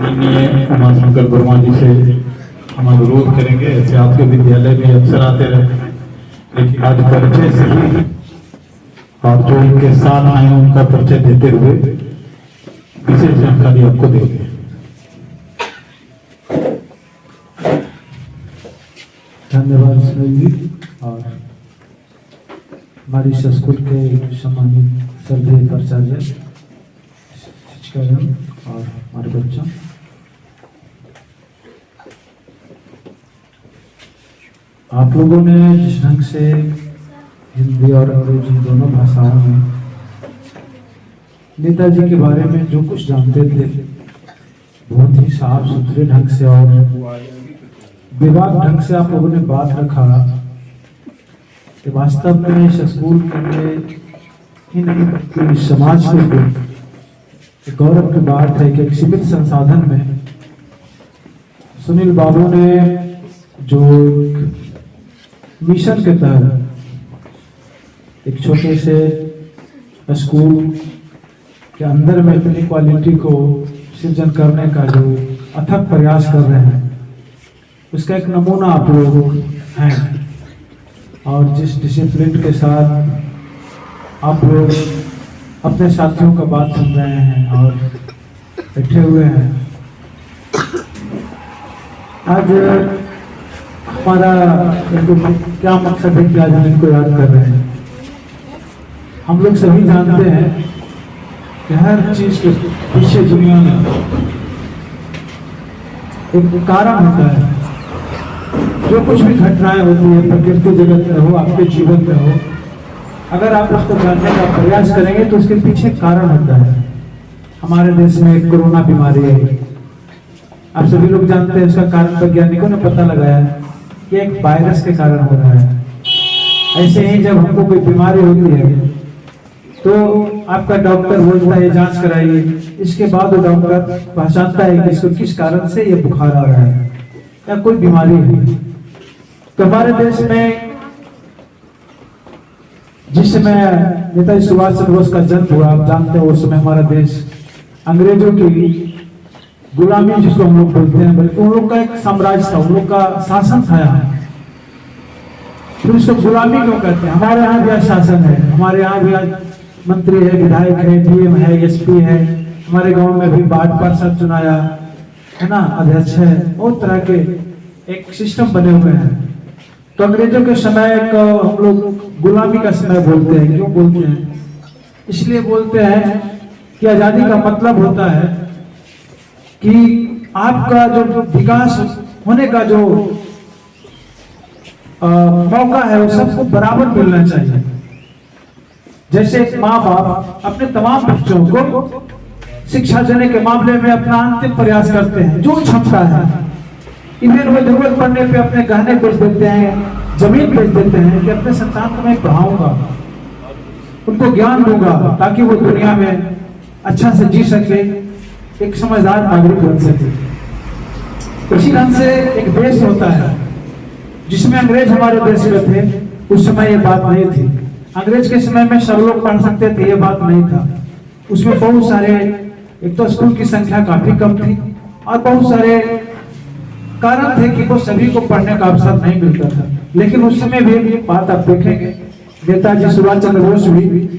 माननीय उमाशंकर वर्मा जी से हम अनुरोध करेंगे। ऐसे आपके विद्यालय में अक्सर आते रहे, लेकिन आज परिचय से ही और जो इनके साथ आए उनका परिचय देते हुए विशेष जानकारी आपको देंगे। धन्यवाद सुनील जी। और हमारी स्कूल के सम्मानित सभी प्राचार्य, शिक्षकगण और हमारे बच्चों, आप लोगों ने जिस ढंग से हिंदी और अंग्रेजी दोनों भाषाओं में नेताजी के बारे में जो कुछ जानते थे बहुत ही साफ सुथरे ढंग से और विवाद ढंग से आप लोगों ने बात रखा कि वास्तव में इस स्कूल के लिए ही नहीं बल्कि समाज के लिए एक गौरव की बात है कि एक सीमित संसाधन में सुनील बाबू ने जो मिशन के तहत एक छोटे से स्कूल के अंदर में इतनी क्वालिटी को सृजन करने का जो अथक प्रयास कर रहे हैं उसका एक नमूना आप लोग हैं। और जिस डिसिप्लिन के साथ आप लोग अपने साथियों का बात सुन रहे हैं और बैठे हुए हैं, आज हमारा क्या मकसद है कि आज हम इनको याद कर रहे हैं। हम लोग सभी जानते हैं कि हर चीज के पीछे दुनिया में एक कारण होता है। जो कुछ भी घटनाएं होती है प्रकृति जगत में हो, आपके जीवन में हो, अगर आप उसको जानने का प्रयास करेंगे तो उसके पीछे कारण होता है। हमारे देश में एक कोरोना बीमारी है, आप सभी लोग जानते हैं। इसका कारण वैज्ञानिकों ने पता लगाया है कि एक वायरस के कारण हो रहा है। ऐसे ही जब हमको कोई बीमारी होती है तो आपका डॉक्टर बोलता है जांच कराइए, इसके बाद वो डॉक्टर पहचानता है कि इसको किस कारण से ये बुखार आ रहा है या कोई बीमारी है। तो हमारे देश में जिस समय नेताजी सुभाष चंद्र बोस का जन्म हुआ, आप जानते हैं उस समय हमारा देश अंग्रेजों की गुलामी जिसको हम लोग बोलते हैं, बल्कि उन लोग का एक साम्राज्य था, उन लोग का शासन था यहाँ। फिर उसको गुलामी क्यों कहते हैं? हमारे यहाँ भी आज शासन है, हमारे यहाँ भी आज मंत्री है, विधायक है, डीएम है, एसपी है, हमारे गांव में भी वार्ड पार्षद चुनाया है ना, अध्यक्ष है, बहुत तरह के एक सिस्टम बने हुए हैं। तो अंग्रेजों के समय को हम लोग गुलामी का समय बोलते हैं। क्यों बोलते हैं? इसलिए बोलते हैं कि आजादी का मतलब होता है कि आपका जो विकास होने का जो मौका है वो सबको बराबर मिलना चाहिए। जैसे एक माँ बाप अपने तमाम बच्चों को शिक्षा देने के मामले में अपना अंतिम प्रयास करते हैं, जो क्षमता है। इन्हें वो जरूरत पड़ने पे अपने गहने बेच देते हैं, जमीन बेच देते हैं कि अपने संतान को मैं पढ़ाऊंगा, उनको ज्ञान दूंगा ताकि वो दुनिया में अच्छा से जी सके, एक समझदार नागरिक बन सके। इसी ढंग से एक देश होता है जिसमें अंग्रेज हमारे देश में थे, उस समय ये बात नहीं थी। अंग्रेज के समय में सब लोग पढ़ सकते थे, ये बात नहीं था। उसमें बहुत सारे, एक तो स्कूल की संख्या काफी कम थी और बहुत सारे कारण थे कि वो सभी को पढ़ने का अवसर नहीं मिलता था। लेकिन उस समय भी बात आप देखेंगे, नेताजी सुभाष चंद्र बोस भी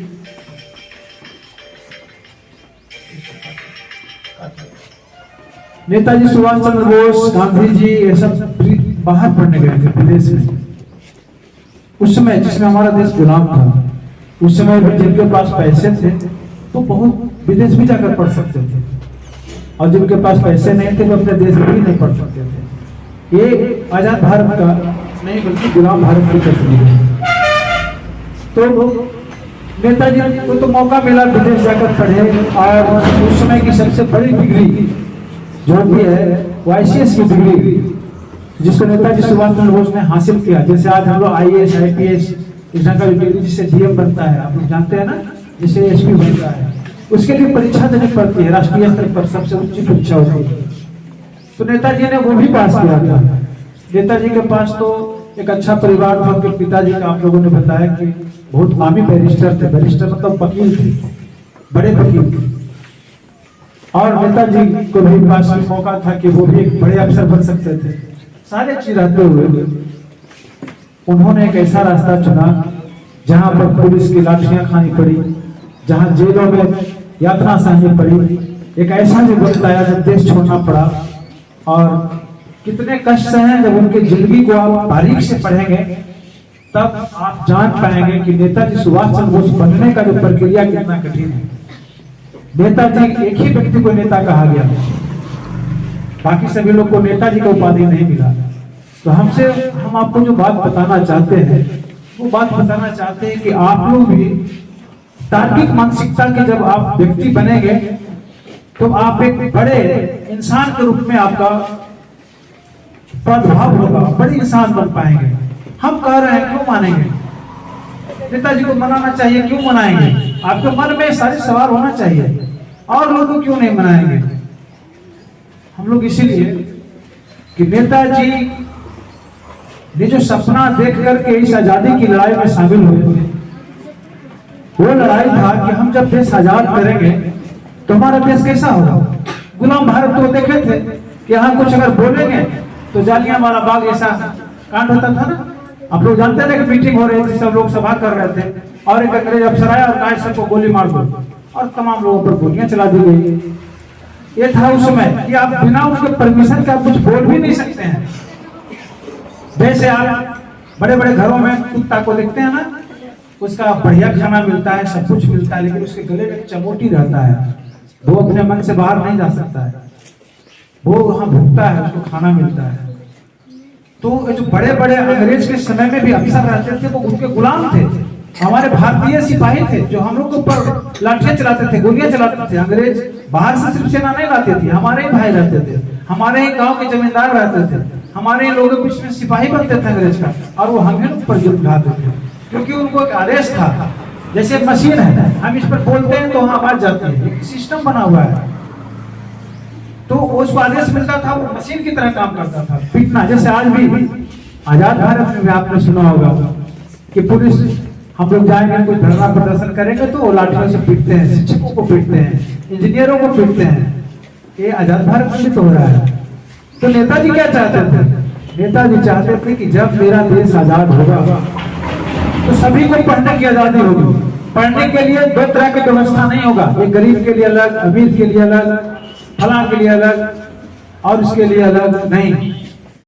नेताजी सुभाष चंद्र बोस, गांधी जी, ये सब बाहर पढ़ने गए थे विदेश में। उस समय जिसमें हमारा देश गुलाम था, उस समय भी जिनके पास पैसे थे तो बहुत विदेश भी जाकर पढ़ सकते थे, और जिनके पास पैसे नहीं थे वो अपने देश में भी नहीं पढ़ सकते थे। ये आजाद भारत का नहीं बल्कि गुलाम भारत की तस्वीर है। तो नेताजी को तो मौका मिला विदेश जाकर पढ़े, और उस समय की सबसे बड़ी डिग्री जो भी है वो ICS की डिग्री जिसको नेताजी सुभाष चंद्र बोस ने हासिल किया। जैसे आज हम लोग IAS, IPS इस ढंग का डिग्री जिससे DM बनता है, आप लोग जानते हैं ना, जिससे SP बनता है, उसके लिए परीक्षा देनी पड़ती है, राष्ट्रीय स्तर पर सबसे उच्च परीक्षा होती है। तो नेताजी ने वो भी पास किया था। नेताजी के पास तो एक अच्छा परिवार था। उनके पिताजी का आप लोगों ने बताया कि बहुत नामी बैरिस्टर थे। बैरिस्टर मतलब वकील थे, बड़े वकील थे। और नेताजी को भी पास में मौका था कि वो भी एक बड़े अफसर बन सकते थे। सारे चीज रहते हुए उन्होंने एक ऐसा रास्ता चुना जहां पर पुलिस की लाठियां खानी पड़ी, जहां जेलों में यातना सहनी पड़ी, एक ऐसा भी वक्त आया जब देश छोड़ना पड़ा। और कितने कष्ट हैं जब उनकी जिंदगी को आप बारीक से पढ़ेंगे तब आप जान पाएंगे कि नेताजी सुभाष चंद्र बोस बनने का जो प्रक्रिया कितना कठिन है। नेताजी एक ही व्यक्ति को नेता कहा गया, बाकी सभी लोग को नेताजी का उपाधि नहीं मिला। तो हम आपको जो बात बताना चाहते हैं वो बात बताना चाहते हैं कि आप लोग भी तार्किक मानसिकता के जब आप व्यक्ति बनेंगे तो आप एक बड़े इंसान के रूप में आपका प्रभाव होगा, बड़े इंसान बन पाएंगे। हम कह रहे हैं क्यों मानेंगे? नेताजी को मनाना चाहिए, क्यों मनाएंगे? आपके मन में सारे सवाल होना चाहिए, और लोगों को क्यों नहीं मनाएंगे? हम लोग इसीलिए कि नेताजी ने जो सपना देख करके इस आजादी की लड़ाई में शामिल हुए थे, वो लड़ाई था कि हम जब देश आजाद करेंगे तो हमारा देश कैसा होगा। गुलाम भारत तो देखे थे कि यहाँ कुछ अगर बोलेंगे तो जालियांवाला बाग ऐसा कांड होता था ना। आप लोग जानते थे कि मीटिंग हो रही थी, सब लोग सभा कर रहे थे और एक अंग्रेज अफसर आया और कहा सबको गोली मार दो, और तमाम लोगों पर गोलियां चला दी गई। ये था उस समय कि आप बिना उसके परमिशन के आप कुछ बोल भी नहीं सकते हैं। जैसे आप बड़े बड़े घरों में कुत्ता को देखते हैं ना, उसका बढ़िया खाना मिलता है, सब कुछ मिलता है, लेकिन उसके गले में चमोटी रहता है, वो अपने मन से बाहर नहीं जा सकता है, वो वहां भूखता है, उसको खाना मिलता है। तो जो बड़े बड़े अंग्रेज के समय में भी अफसर रहते थे वो उनके गुलाम थे। हमारे भारतीय सिपाही थे जो हम लोग के ऊपर लाठियां चलाते थे, गोलियां चलाते थे। अंग्रेज बाहर से सिर्फ सेना नहीं लाते थे, हमारे ही भाई रहते थे, हमारे ही गांव के जमींदार रहते थे, हमारे ही लोगों के बीच में सिपाही बनते थे अंग्रेज का, और वो हमें ऊपर जुर्म ढाते थे क्योंकि उनको एक आदेश था। जैसे मशीन है, हम इस पर बोलते हैं तो वहां आवाज जाती है, एक सिस्टम बना हुआ है। तो उसको आदेश मिलता था, वो मशीन की तरह काम करता था, पीटना। जैसे आज भी आजाद भारत में आपने सुना होगा कि पुलिस, हम लोग जाएंगे कोई धरना प्रदर्शन करेंगे तो वो लाठियों से पीटते हैं, शिक्षकों को पीटते हैं, इंजीनियरों को पीटते हैं। ये आजाद भारत में तो हो रहा है। तो नेताजी क्या चाहते थे? नेताजी चाहते थे कि जब मेरा देश आजाद होगा तो सभी को पढ़ने की आजादी होगी। पढ़ने के लिए दो तरह की व्यवस्था नहीं होगा, एक गरीब के लिए अलग, अमीर के लिए अलग, फलां के लिए अलग और इसके लिए अलग नहीं।